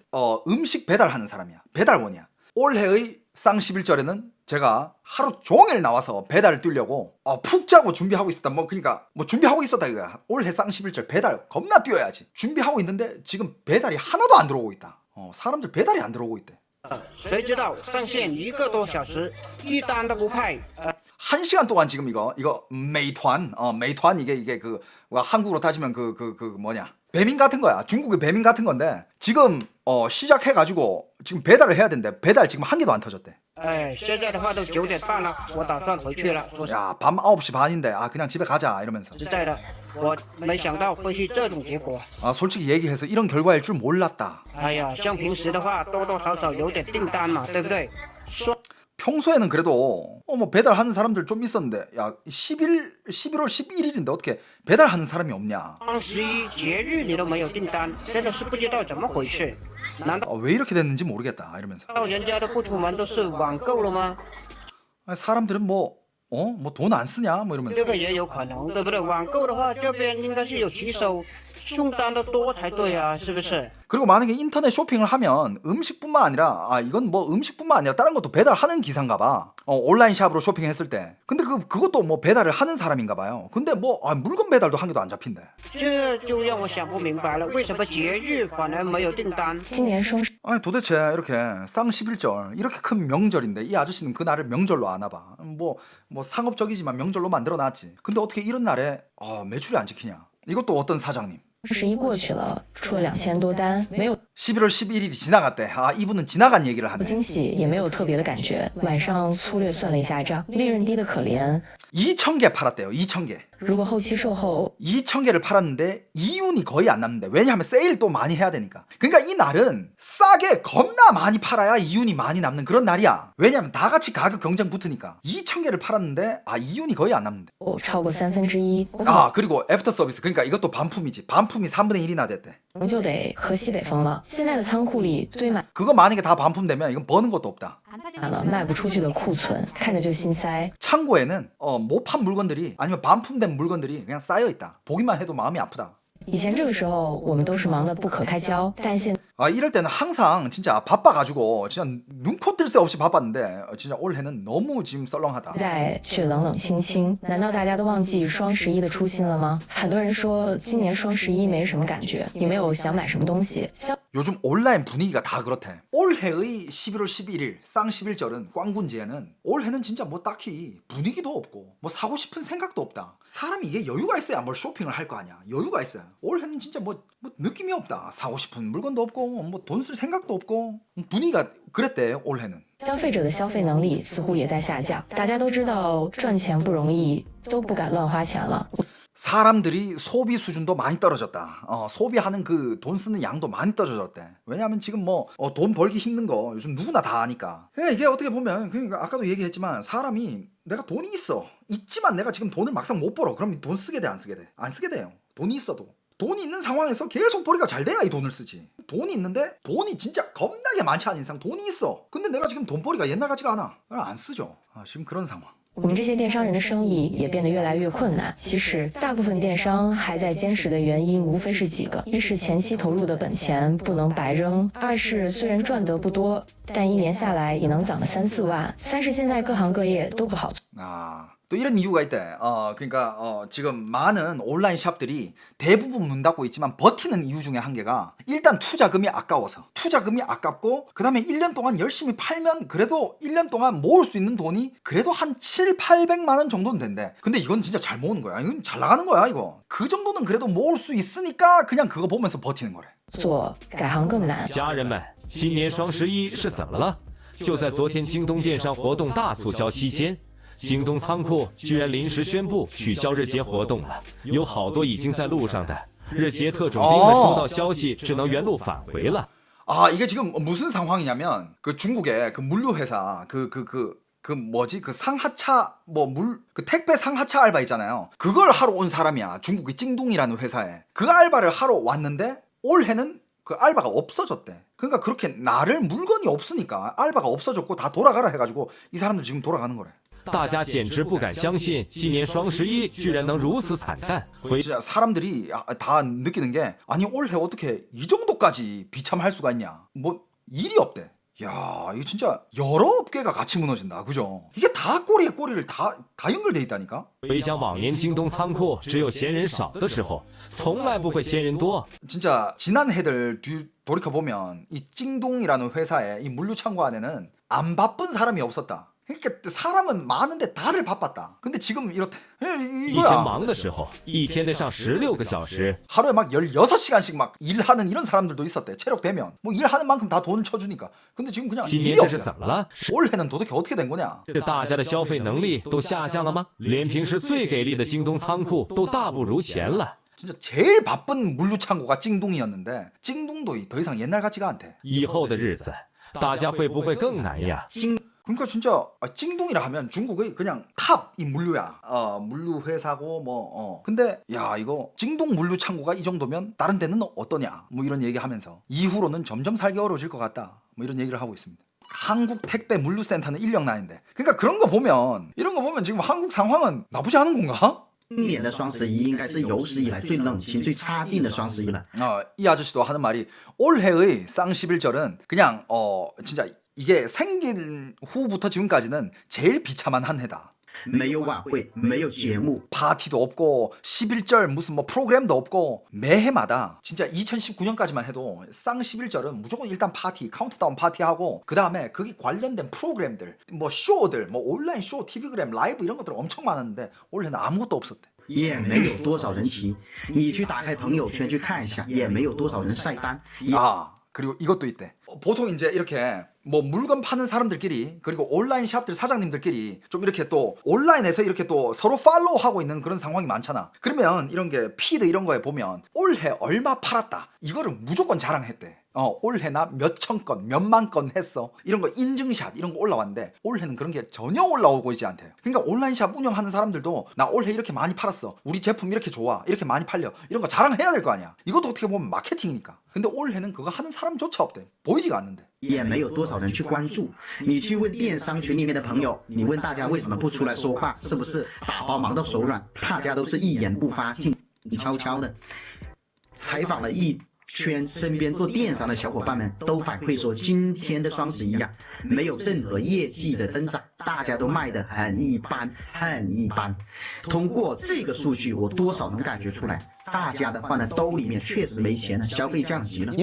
음식 배달하는 사람이야. 배달원이야. 올해의 쌍 11절에는 제가 하루 종일 나와서 배달을 뛰려고 푹 자고 준비하고 있었다. 그러니까 준비하고 있었다 이거야. 올해 쌍 11절 배달 겁나 뛰어야지. 준비하고 있는데 지금 배달이 하나도 안 들어오고 있다. 사람들 배달이 안 들어오고 있대. 谁知道上线1个多小时，一单都不派。 1시간 동안 지금 이거 메이团 메이团이게 그 한국으로 따지면 그 뭐냐 배민 같은 거야. 중국의 배민 같은 건데 지금 시작해가지고 지금 배달을 해야 된대. 배달 지금 한 개도 안 터졌대. 现在的话都9点半了，我打算回去了。说 야, 밤 9시 반인데 그냥 집에 가자 이러면서. 实在的，我没想到会是这种结果。 솔직히 얘기해서 이런 결과일 줄 몰랐다. 哎呀，像平时的话，多多少少有点订单嘛，对不对？说 평소에는 그래도 뭐 배달하는 사람들 좀 있었는데 야 11월 11일인데 어떻게 배달하는 사람이 없냐. 双11节日你都没有订单，真的是不知道怎么回事。难道 왜 이렇게 됐는지 모르겠다 이러면서. 人家都不出门都是网购了吗？ 사람들은 뭐 돈 안 쓰냐 뭐 이러면서. 这个也有可能，对不对？网购的话，这边应该是有骑手，送单的多才对啊，是不是？ 그리고 만약에 인터넷 쇼핑을 하면 음식뿐만 아니라 이건 뭐 음식뿐만 아니라 다른 것도 배달하는 기사인가 봐. 온라인 샵으로 쇼핑했을 때. 근데 그것도 뭐 배달을 하는 사람인가 봐요. 근데 뭐 물건 배달도 한 개도 안 잡힌대. 这就让我想不明白了，为什么节日反而没有订单？ 아니 도대체 이렇게 쌍 11절 이렇게 큰 명절인데 이 아저씨는 그 날을 명절로 아나 봐. 뭐 상업적이지만 명절로 만들어 놨지. 근데 어떻게 이런 날에 매출이 안 지키냐. 이것도 어떤 사장님. 11过去了，出了2000多单，没有 11월 11일이 지나갔대. 이분은 지나간 얘기를 하네. 惊喜，也没有特别的感觉。晚上粗略算了一下账，利润低的可怜。 2,000개 팔았대요. 2,000개. 如果后期售后 2,000개를 팔았는데 이윤이 거의 안 남는데. 왜냐하면 세일 또 많이 해야 되니까. 그러니까 이 날은 싸게 겁나 많이 팔아야 이윤이 많이 남는 그런 날이야. 왜냐하면 다 같이 가격 경쟁 붙으니까. 2,000개를 팔았는데 이윤이 거의 안 남는데. 超过1/3，我可 그리고 애프터 서비스. 그러니까 이것도 반품이지. 반품이 3분의 1이나 됐대. 能就得河西北风了。现在的仓库里堆满 그거 만약에 다 반품되면 이건 버는 것도 없다. 了卖不出去的库存，看着就心塞。 창고에는 못 판 물건들이 아니면 반품된 물건들이 그냥 쌓여 있다. 보기만 해도 마음이 아프다. 以前这个时候我们都是忙得不可开交，但现 이럴 때는 항상 진짜 바빠가지고 진짜 눈코 뜰 새 없이 바빴는데 진짜 올해는 너무 지금 썰렁하다. 在却冷冷清清。难道大家都忘记双11的初心了吗？很多人说今年双11没什么感觉，也没有想买什么东西。 요즘 온라인 분위기가 다 그렇대. 올해의 11월 11일 쌍 11절은 꽝군지에는 올해는 진짜 뭐 딱히 분위기도 없고 뭐 사고 싶은 생각도 없다. 사람이 이게 여유가 있어야 뭘 쇼핑을 할 거 아니야. 여유가 있어야. 올해는 진짜 뭐 느낌이 없다. 사고 싶은 물건도 없고 뭐 돈 쓸 생각도 없고 분위기가 그랬대 올해는. 消费者的消费能力似乎也在下降，大家都知道赚钱不容易，都不敢乱花钱了。 사람들이 소비 수준도 많이 떨어졌다. 소비하는 그 돈 쓰는 양도 많이 떨어졌대. 왜냐하면 지금 뭐 돈 벌기 힘든 거 요즘 누구나 다 아니까. 그러니까 이게 어떻게 보면 그러니까 아까도 얘기했지만 사람이 내가 돈이 있지만 내가 지금 돈을 막상 못 벌어. 그럼 돈 쓰게 돼 안 쓰게 돼? 안 쓰게 돼요. 돈이 있어도. 돈이 있는 상황에서 계속 벌이가 잘 돼야 이 돈을 쓰지. 돈이 있는데 돈이 진짜 겁나게 많지 않은 이상 돈이 있어. 근데 내가 지금 돈벌이가 옛날 같지가 않아. 안 쓰죠. 지금 그런 상황. 我们这些电商人的生意也变得越来越困难。其实，大部分电商还在坚持的原因无非是几个：一是前期投入的本钱不能白扔；二是虽然赚得不多，但一年下来也能攒个3、4万；三是现在各行各业都不好做。 또 이런 이유가 있대. 그러니까 지금 많은 온라인 샵들이 대부분 문 닫고 있지만 버티는 이유 중에 한 개가 일단 투자금이 아까워서. 투자금이 아깝고 그다음에 1년 동안 열심히 팔면 그래도 1년 동안 모을 수 있는 돈이 그래도 한 7, 800만 원 정도는 된대. 근데 이건 진짜 잘 모으는 거야. 이건 잘 나가는 거야, 이거. 그 정도는 그래도 모을 수 있으니까 그냥 그거 보면서 버티는 거래. 做改行更难。家人们，今年双11是怎么了？就在昨天京东电商活动大促销期间。 京东仓库居然临时宣布取消日结活动了，有好多已经在路上的日结特种兵们收到消息，只能原路返回了。 이게 지금 무슨 상황이냐면 그 중국의 그 물류 회사 그 뭐지 그 상하차 그 택배 상하차 알바 있잖아요. 그걸 하러 온 사람이야. 중국의 찡둥이라는 회사에 그 알바를 하러 왔는데 올해는 그 알바가 없어졌대. 그러니까 그렇게 나를 물건이 없으니까 알바가 없어졌고 다 돌아가라 해가지고 이 사람들 지금 돌아가는 거래. 大家简直不敢相信，今年双11居然能如此惨淡。 진짜 사람들이 다 느끼는 게 아니 올해 어떻게 이 정도까지 비참할 수가 있냐. 뭐 일이 없대. 야 이거 진짜 여러 업계가 같이 무너진다. 그죠? 이게 다 꼬리에 꼬리를 다 연결돼 있다니까. 回想往年京东仓库只有闲人少的时候，从来不会闲人多。 진짜 지난 해들 돌이켜 보면 이 찡동이라는 회사의 이 물류 창고 안에는 안 바쁜 사람이 없었다. 그러니까 사람은 많은데 다들 바빴다. 근데 지금 이렇대. 以前忙的时候，一天得上16个小时。 하루에 막 16시간씩 막 일하는 이런 사람들도 있었대. 체력 되면. 뭐 일하는 만큼 다 돈을 쳐주니까. 근데 지금 그냥 今 일이 年这是 없대. 怎么了？ 올해는 도대체 어떻게 된 거냐? 是大家的消费能力都下降了吗？连平时最给力的京东仓库都大不如前了。 진짜 제일 바쁜 물류 창고가 찡둥이었는데 찡둥도 더 이상 옛날 같지가 않대. 以后的日子，大家会不会更难呀？ 그러니까 진짜 찡둥이라 하면 중국의 그냥 탑 이 물류야. 물류 회사고 근데 야 이거 찡동 물류 창고가 이 정도면 다른 데는 어떠냐? 뭐 이런 얘기하면서 이후로는 점점 살기 어려워질 것 같다. 뭐 이런 얘기를 하고 있습니다. 한국 택배 물류센터는 인력난인데. 그러니까 그런 거 보면 이런 거 보면 지금 한국 상황은 나쁘지 않은 건가? 今年的双11应该是有史以来最冷清、最差劲的双11了。 이 아저씨도 하는 말이 올해의 쌍11절은 그냥 진짜 이게 생긴 후부터 지금까지는 제일 비참한 한 해다. 没有晚会，没有节目， 파티도 없고 11절 무슨 뭐 프로그램도 없고 매해마다 진짜 2019년까지만 해도 쌍 11절은 무조건 일단 파티, 카운트다운 파티하고 그 다음에 거기 관련된 프로그램들, 뭐 쇼들, 뭐 온라인 쇼, TV그램, 라이브 이런 것들 엄청 많았는데 올해는 아무것도 없었대. 也没有多少人提。你去打开朋友圈去看一下，也没有多少人晒单。 그리고 이것도 있대. 보통 이제 이렇게 뭐 물건 파는 사람들끼리 그리고 온라인 샵들 사장님들끼리 좀 이렇게 또 온라인에서 이렇게 또 서로 팔로우하고 있는 그런 상황이 많잖아. 그러면 이런 게 피드 이런 거에 보면 올해 얼마 팔았다 이거를 무조건 자랑했대. 올해나 몇천 건, 몇만 건 했어. 이런 거 인증샷 이런 거 올라왔는데 올해는 그런 게 전혀 올라오고 있지 않대요. 그러니까 온라인 샵 운영하는 사람들도 나 올해 이렇게 많이 팔았어. 우리 제품 이렇게 좋아. 이렇게 많이 팔려. 이런 거 자랑해야 될 거 아니야. 이것도 어떻게 보면 마케팅이니까. 근데 올해는 그거 하는 사람조차 없대. 보이지가 않는데. 也没有多少人去关注。你去问电商群里面的朋友，你问大家为什么不出来说话，是不是打包忙到手软？大家都是一言不发，静悄悄的。采访了一圈身边做电商的小伙伴们，都反馈说，今天的双11呀，没有任何业绩的增长，大家都卖得很一般，很一般。通过这个数据，我多少能感觉出来，大家的话呢，兜里面确实没钱了，消费降级了。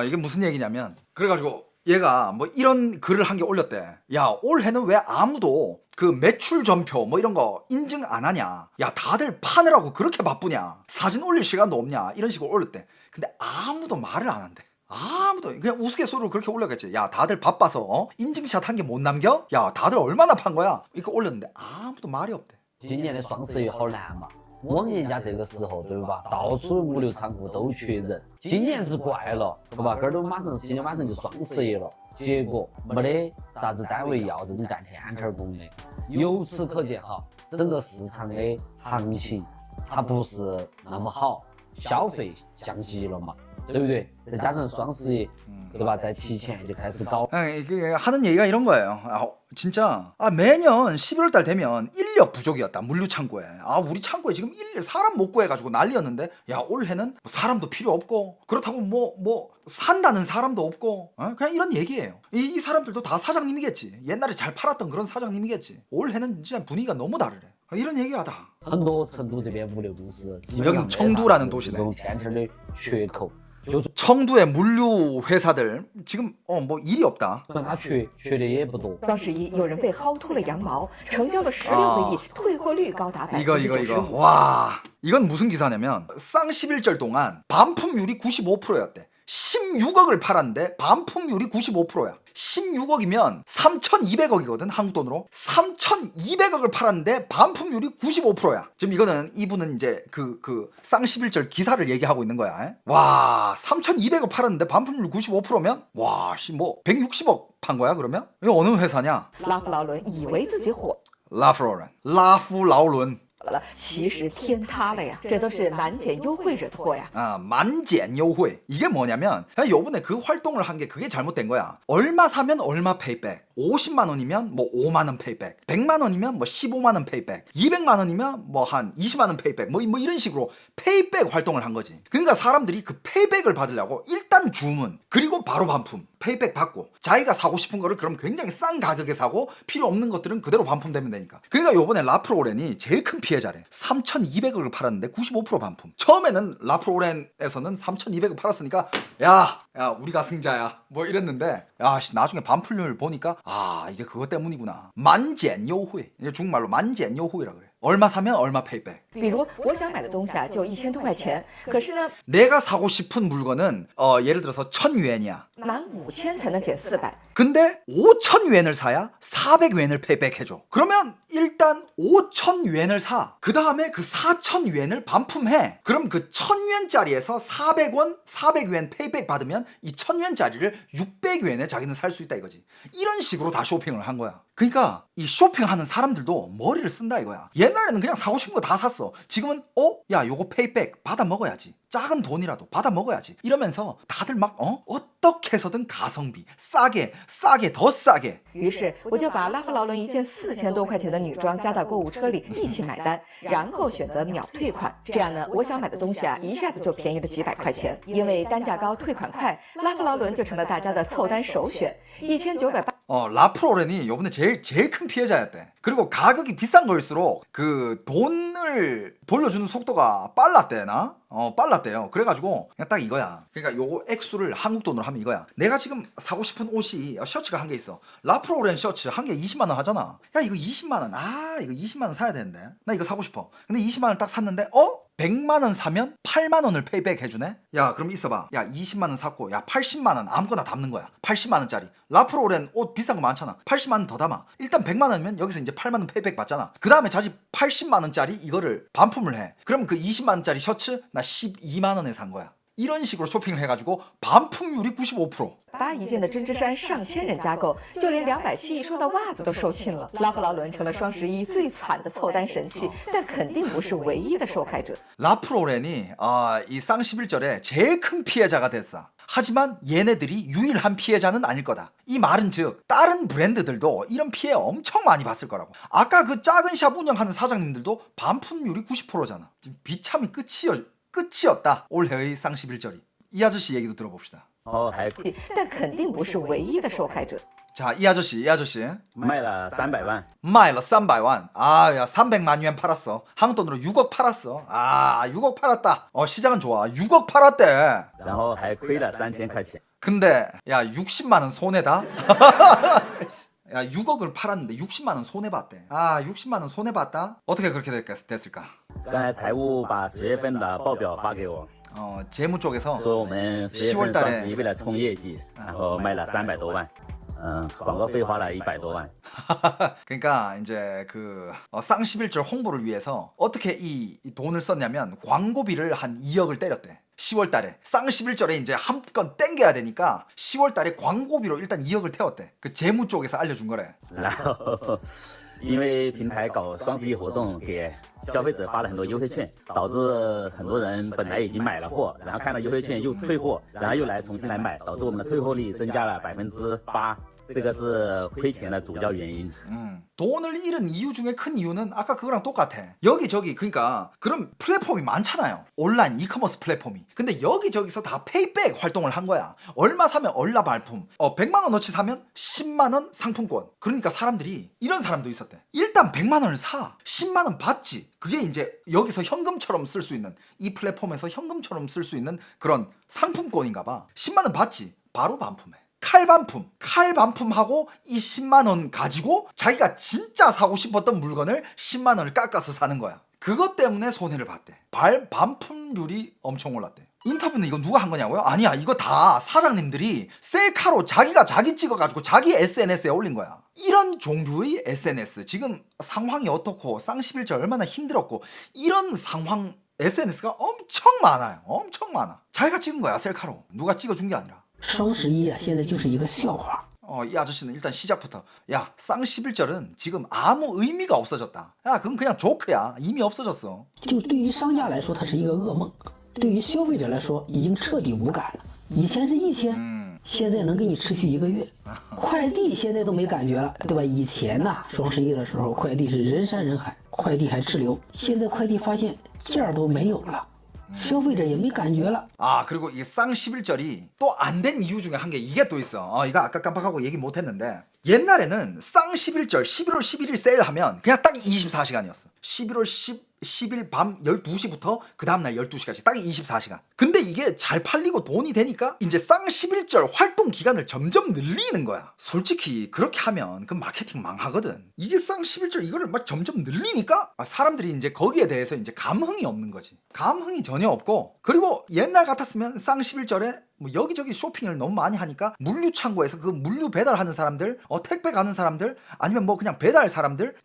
이게 무슨 얘기냐면 그래가지고 얘가 뭐 이런 글을 한 게 올렸대. 야 올해는 왜 아무도 그 매출 전표 뭐 이런 거 인증 안 하냐. 야 다들 파느라고 그렇게 바쁘냐. 사진 올릴 시간도 없냐. 이런 식으로 올렸대. 근데 아무도 말을 안 한대. 아무도 그냥 우스갯소리로 그렇게 올렸겠지. 야 다들 바빠서 인증샷 한 개 못 남겨? 야 다들 얼마나 판 거야? 이거 올렸는데 아무도 말이 없대. 今年的双11好难嘛？往年家这个时候，对吧？到处物流仓库都缺人。今年是怪了，对吧？这儿都今年马上就双11了，结果没得啥子单位要这种干天天工的。由此可见哈，整个市场的行情它不是那么好，消费降级了嘛，对不对？再加上双11，对吧？在提前就开始搞。 하는 얘기가 이런 거예요. 진짜 매년 11월 달 되면 인력 부족이었다. 물류 창고에. 우리 창고에 지금 사람 못 구해가지고 난리였는데 야 올해는 뭐 사람도 필요 없고 그렇다고 뭐 산다는 사람도 없고 그냥 이런 얘기예요. 이 사람들도 다 사장님이겠지. 옛날에 잘 팔았던 그런 사장님이겠지. 올해는 진짜 분위기가 너무 다르래. 이런 얘기가 다. 很多成都这边物流公司， 여기는 청두라는 도시네. 天天的缺口。 청두의 물류 회사들 지금 뭐 일이 없다. 他缺的也不多。双11有人被薅秃了羊毛，成交了16个亿，退货率高达이거 95%。 와 이건 무슨 기사냐면 쌍11절 동안 반품률이 95%였대. 16억을 팔았는데 반품률이 95%야. 16억이면 3,200억이거든 한국 돈으로. 3,200억을 팔았는데 반품률이 95%야. 지금 이거는 이분은 이제 그 쌍11절 기사를 얘기하고 있는 거야. 와 3,200억 팔았는데 반품률 95%면 와 뭐 160억 판 거야 그러면? 이거 어느 회사냐? 拉夫劳伦以为自己火 라프라울런 了，其实天塌了呀！这都是满减优惠惹祸呀！ 만젠优惠 이게 뭐냐면 요번에 그 활동을 한 게 그게 잘못된 거야. 얼마 사면 얼마 페이백. 50만 원이면 뭐 5만 원 페이백. 100만 원이면 뭐 15만 원 페이백. 200만 원이면 뭐 한 20만 원 페이백. 뭐 이런 식으로 페이백 활동을 한 거지. 그러니까 사람들이 그 페이백을 받으려고 일단 주문 그리고 바로 반품. 페이백 받고 자기가 사고 싶은 거를 그럼 굉장히 싼 가격에 사고 필요 없는 것들은 그대로 반품되면 되니까. 그러니까 요번에 라프로렌이 제일 큰 피해자래. 3,200억을 팔았는데 95% 반품. 처음에는 라프로렌에서는 3,200억 팔았으니까 야 우리가 승자야 뭐 이랬는데 나중에 반품률 보니까 이게 그것 때문이구나. 만젠优惠 이게 중국말로 만젠优惠라 그래. 얼마 사면 얼마 페이백. 比如我想买的东西就1000多块钱，可是呢 내가 사고 싶은 물건은 예를 들어서 1,000유엔이야. 만5000才能减400。 근데 5,000유엔을 사야 400유엔을 페이백해줘. 그러면 일단 5,000유엔을 사. 그 다음에 그 4,000유엔을 반품해. 그럼 그 1,000유엔짜리에서 400원, 400유엔 페이백 받으면 이 1,000유엔짜리를 600유엔에 자기는 살 수 있다 이거지. 이런 식으로 다 쇼핑을 한 거야. 그러니까 이 쇼핑하는 사람들도 머리를 쓴다 이거야. 옛날에는 그냥 사고 싶은 거 다 샀어. 지금은 야 요거 페이백 받아 먹어야지. 작은 돈이라도 받아 먹어야지. 이러면서 다들 막 어떻게 해서든 가성비 싸게 더 싸게. 于是我就把拉夫劳伦一件4000多块钱的女装加到购物车里一起买单，然后选择秒退款。这样呢，我想买的东西一下子就便宜了几百块钱。因为单价高、退款快，拉夫劳伦就成了大家的凑单首选。1980。 라프로렌이 요번에 제일 큰 피해자였대. 그리고 가격이 비싼 거일수록 그 돈을 돌려주는 속도가 빨랐대나? 빨랐대요. 그래가지고 그냥 딱 이거야. 그러니까 요거 액수를 한국 돈으로 하면 이거야. 내가 지금 사고 싶은 옷이 셔츠가 한 개 있어. 라프로렌 셔츠 한 개 20만 원 하잖아. 야 이거 20만 원. 이거 20만 원 사야 되는데. 나 이거 사고 싶어. 근데 20만 원을 딱 샀는데 100만 원 사면 8만 원을 페이백 해주네? 야 그럼 있어봐. 야 20만 원 샀고 야 80만 원 아무거나 담는 거야. 80만 원짜리. 라프로렌 옷 비싼 거 많잖아. 80만 원 더 담아. 일단 100만 원이면 여기서 이제 8만 원 페이백 받잖아. 그 다음에 자기 80만 원짜리 이거를 반품을 해. 그러면 그 20만 원짜리 셔츠 나 12만 원에 산 거야. 이런 식으로 쇼핑을 해가지고 반품률이 95%. 把一件的针织衫上千人加购，就连271说的袜子都售罄了。拉夫劳伦成了双11最惨的凑单神器，但肯定不是唯一的受害者。 라프로렌이 이 쌍11절에 제일 큰 피해자가 됐어. 하지만 얘네들이 유일한 피해자는 아닐 거다. 이 말은 즉 다른 브랜드들도 이런 피해 엄청 많이 봤을 거라고. 아까 그 작은 샵 운영하는 사장님들도 반품률이 90%잖아. 지금 비참이 끝이었다. 올해의 쌍11절이. 이 아저씨 얘기도 들어봅시다. 但肯定不是唯一的受害者。 자, 이 아저씨. 卖了300万. 卖了300万. 야, 300만 yuan 팔았어. 한국 돈으로 6억 팔았어. 6억 팔았다. 시장은 좋아. 6억 팔았대. 然后还亏了3000块钱. 근데 야, 60만 원 손해다. 야 6억을 팔았는데 60만 원 손해봤대. 60만 원 손해봤다? 어떻게 그렇게 됐을까? 刚才财务把10月份的报表发给我. 재무 쪽에서 说我们10月份双11为了冲业绩，然后卖了300多万，广告费花了100多万。 그러니까 이제 그 쌍11절 홍보를 위해서 어떻게 이 돈을 썼냐면 광고비를 한 2억을 때렸대. 10월 달에 쌍11절에 이제 한 건 땡겨야 되니까 10월 달에 광고비로 일단 2억을 태웠대. 그 재무 쪽에서 알려준 거래. 然后因为平台搞双十一活动，给消费者发了很多优惠券，导致很多人本来已经买了货，然后看到优惠券又退货，然后又来重新来买，导致我们的退货率增加了8%。 这个是亏钱的主要原因。 돈을 잃은 이유 중에 큰 이유는 아까 그거랑 똑같아. 여기저기 그러니까 그런 플랫폼이 많잖아요. 온라인 이커머스 플랫폼이. 근데 여기저기서 다 페이백 활동을 한 거야. 얼마 사면 얼라 발품. 100만 원어치 사면 10만 원 상품권. 그러니까 사람들이 이런 사람도 있었대. 일단 100만 원을 사. 10만 원 받지. 그게 이제 여기서 현금처럼 쓸 수 있는 이 플랫폼에서 현금처럼 쓸 수 있는 그런 상품권인가 봐. 10만 원 받지. 바로 반품해. 칼반품하고 이 10만 원 가지고 자기가 진짜 사고 싶었던 물건을 10만 원을 깎아서 사는 거야. 그것 때문에 손해를 봤대. 반품률이 엄청 올랐대. 인터뷰는 이거 누가 한 거냐고요? 아니야, 이거 다 사장님들이 셀카로 자기 찍어가지고 자기 SNS에 올린 거야. 이런 종류의 SNS, 지금 상황이 어떻고 쌍11절 얼마나 힘들었고 이런 상황 SNS가 엄청 많아요. 엄청 많아. 자기가 찍은 거야, 셀카로. 누가 찍어준 게 아니라. 双十一啊，现在就是一个笑话。 이 아저씨는 일단 시작부터 야, 쌍11절은 지금 아무 의미가 없어졌다. 야, 그건 그냥 조크야. 이미 없어졌어. 就对于商家来说，它是一个噩梦；对于消费者来说，已经彻底无感了。以前是1天，现在能给你持续1个月。快递现在都没感觉了，对吧？以前呐，双十一的时候，快递是人山人海，快递还滞留。现在快递发现件儿都没有了。 消费者也没感觉了。 그리고 이 쌍11절이 또 안 된 이유 중에 한 게 이게 또 있어. 이거 아까 깜빡하고 얘기 못 했는데 옛날에는 쌍11절 11월 11일 세일하면 그냥 딱 24시간이었어. 11월 10일 밤 12시부터 그 다음날 12시까지 딱 24시간. 근데 이게 잘 팔리고 돈이 되니까 이제 쌍11절 활동 기간을 점점 늘리는 거야. 솔직히 그렇게 하면 그 마케팅 망하거든. 이게 쌍11절 이거를 막 점점 늘리니까 사람들이 이제 거기에 대해서 이제 감흥이 없는 거지. 감흥이 전혀 없고, 그리고 옛날 같았으면 쌍11절에 뭐 여기저기 쇼핑을 너무 많이 하니까 물류 창고에서 그 물류 배달하는 사람들, 택배 가는 사람들, 아니면 뭐 그냥 배달 사람들,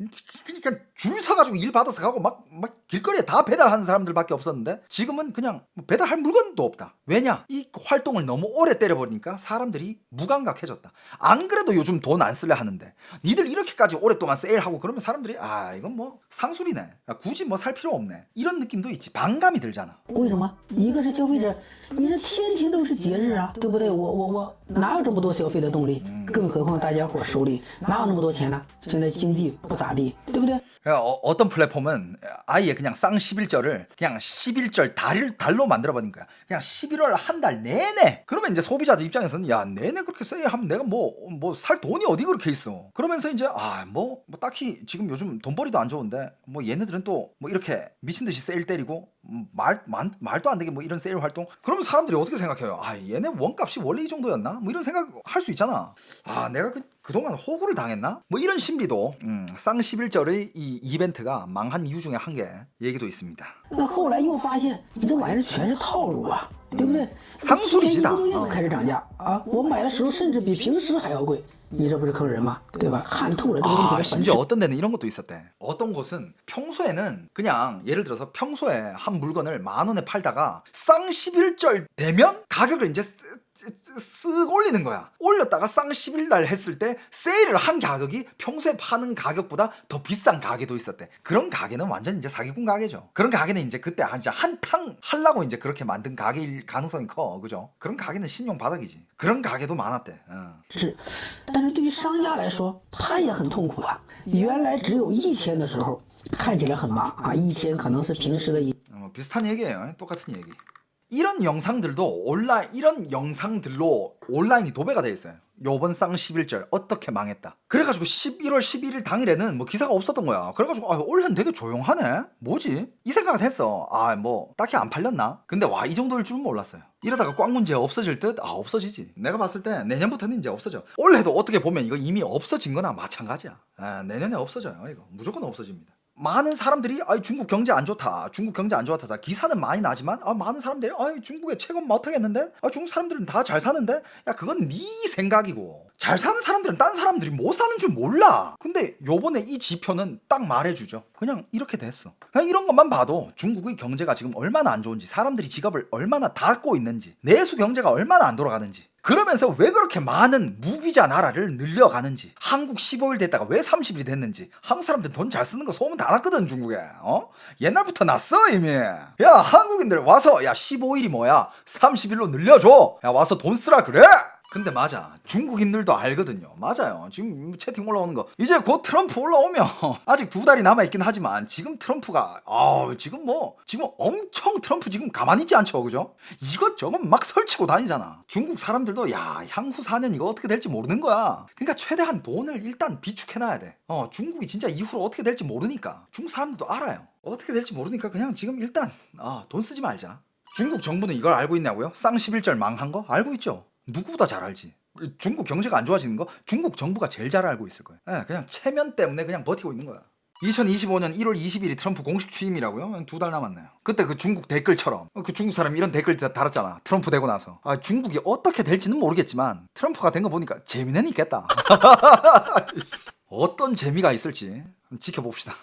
그러니까 줄 서가지고 일 받아서 가고 막 길거리에 다 배달하는 사람들밖에 없었는데 지금은 그냥 배달할 물건도 없다. 왜냐? 이 활동을 너무 오래 때려버리니까 사람들이 무감각해졌다. 안 그래도 요즘 돈 안 쓸래 하는데 니들 이렇게까지 오랫동안 세일하고 그러면 사람들이 이건 뭐 상술이네. 굳이 뭐 살 필요 없네. 이런 느낌도 있지. 반감이 들잖아. 为什么？一个是消费者，你这天天都是节日啊，对不对？我哪有这么多消费的动力？更何况大家伙手里哪有那么多钱呢？现在经济不咋地，对不对？ 어떤 플랫폼은 아예 그냥 쌍11절을 그냥 11절 달로 만들어버린 거야. 그냥 11월 한 달 내내. 그러면 이제 소비자들 입장에서는 야, 내내 그렇게 세일하면 내가 뭐 살 돈이 어디 그렇게 있어. 그러면서 이제 뭐 딱히 지금 요즘 돈벌이도 안 좋은데 뭐 얘네들은 또 뭐 이렇게 미친듯이 세일 때리고 말도 안 되게 뭐 이런 세일 활동. 그러면 사람들이 어떻게 생각해요? 얘네 원값이 원래 이 정도였나? 뭐 이런 생각 할 수 있잖아. 내가 그동안 호구를 당했나? 뭐 이런 심리도 쌍11절의 이 이벤트가 망한 이유 중에 한 개 얘기도 있습니다. 那后来又发现你这玩意儿全是套路啊，对不对？ 상술이지 다. 1个多月就开始涨价啊！我买的时候甚至比平时还要贵，你这不是坑人吗？对吧？看透了这个问题的本质。 심지어 어떤 데는 이런 것도 있었대. 어떤 곳은 평소에는 그냥 예를 들어서 평소에 한 물건을 10,000원에 팔다가 쌍11절 되면 가격을 이제 쓱 올리는 거야. 올렸다가 쌍10일날 했을 때 세일을 한 가격이 평소에 파는 가격보다 더 비싼 가게도 있었대. 그런 가게는 완전 이제 사기꾼 가게죠. 그런 가게는 이제 그때 진짜 한탕 하려고 이제 그렇게 만든 가게일 가능성이 커. 그죠? 그런 가게는 신용 바닥이지. 그런 가게도 많았대. 是，但是对于商家来说，他也很痛苦啊。原来只有1天的时候，看起来很忙啊，1天可能是平时的비슷한 얘기예요. 똑같은 얘기. 이런 영상들로 온라인이 도배가 돼 있어요. 요번 쌍11절 어떻게 망했다. 그래가지고 11월 11일 당일에는 뭐 기사가 없었던 거야. 그래가지고 올해는 되게 조용하네. 뭐지? 이 생각을 했어. 뭐 딱히 안 팔렸나? 근데 이 정도일 줄은 몰랐어요. 이러다가 꽝 문제 없어질 듯? 없어지지. 내가 봤을 때 내년부터는 이제 없어져. 올해도 어떻게 보면 이거 이미 없어진 거나 마찬가지야. 내년에 없어져요. 이거 무조건 없어집니다. 많은 사람들이 중국 경제 안 좋다. 기사는 많이 나지만 많은 사람들이 중국에 채권 못 하겠는데? 중국 사람들은 다 잘 사는데? 야, 그건 네 생각이고 잘 사는 사람들은 딴 사람들이 못 사는 줄 몰라. 근데 요번에 이 지표는 딱 말해주죠. 그냥 이렇게 됐어. 그냥 이런 것만 봐도 중국의 경제가 지금 얼마나 안 좋은지, 사람들이 지갑을 얼마나 닫고 있는지, 내수 경제가 얼마나 안 돌아가는지, 그러면서 왜 그렇게 많은 무비자 나라를 늘려가는지, 한국 15일 됐다가 왜 30일이 됐는지. 한국 사람들 돈 잘 쓰는 거 소문 다 났거든 중국에. 옛날부터 났어 이미. 야 한국인들 와서 야 15일이 뭐야 30일로 늘려줘. 야 와서 돈 쓰라 그래. 근데 맞아, 중국인들도 알거든요. 맞아요. 지금 채팅 올라오는 거 이제 곧 트럼프 올라오면 아직 2달이 남아있긴 하지만 지금 트럼프가 지금 엄청 트럼프 지금 가만히 있지 않죠, 그죠? 이것저것 막 설치고 다니잖아. 중국 사람들도 야 향후 4년 이거 어떻게 될지 모르는 거야. 그러니까 최대한 돈을 일단 비축해놔야 돼. 중국이 진짜 이후로 어떻게 될지 모르니까. 중국 사람들도 알아요. 어떻게 될지 모르니까 그냥 지금 일단 돈 쓰지 말자. 중국 정부는 이걸 알고 있냐고요? 쌍11절 망한 거? 알고 있죠. 누구보다 잘 알지. 중국 경제가 안 좋아지는 거 중국 정부가 제일 잘 알고 있을 거예요. 그냥 체면 때문에 그냥 버티고 있는 거야. 2025년 1월 20일이 트럼프 공식 취임이라고요? 2달 남았네요. 그때 그 중국 댓글처럼 그 중국 사람이 이런 댓글 달았잖아. 트럼프 되고 나서. 중국이 어떻게 될지는 모르겠지만 트럼프가 된 거 보니까 재미는 있겠다. 어떤 재미가 있을지 지켜봅시다.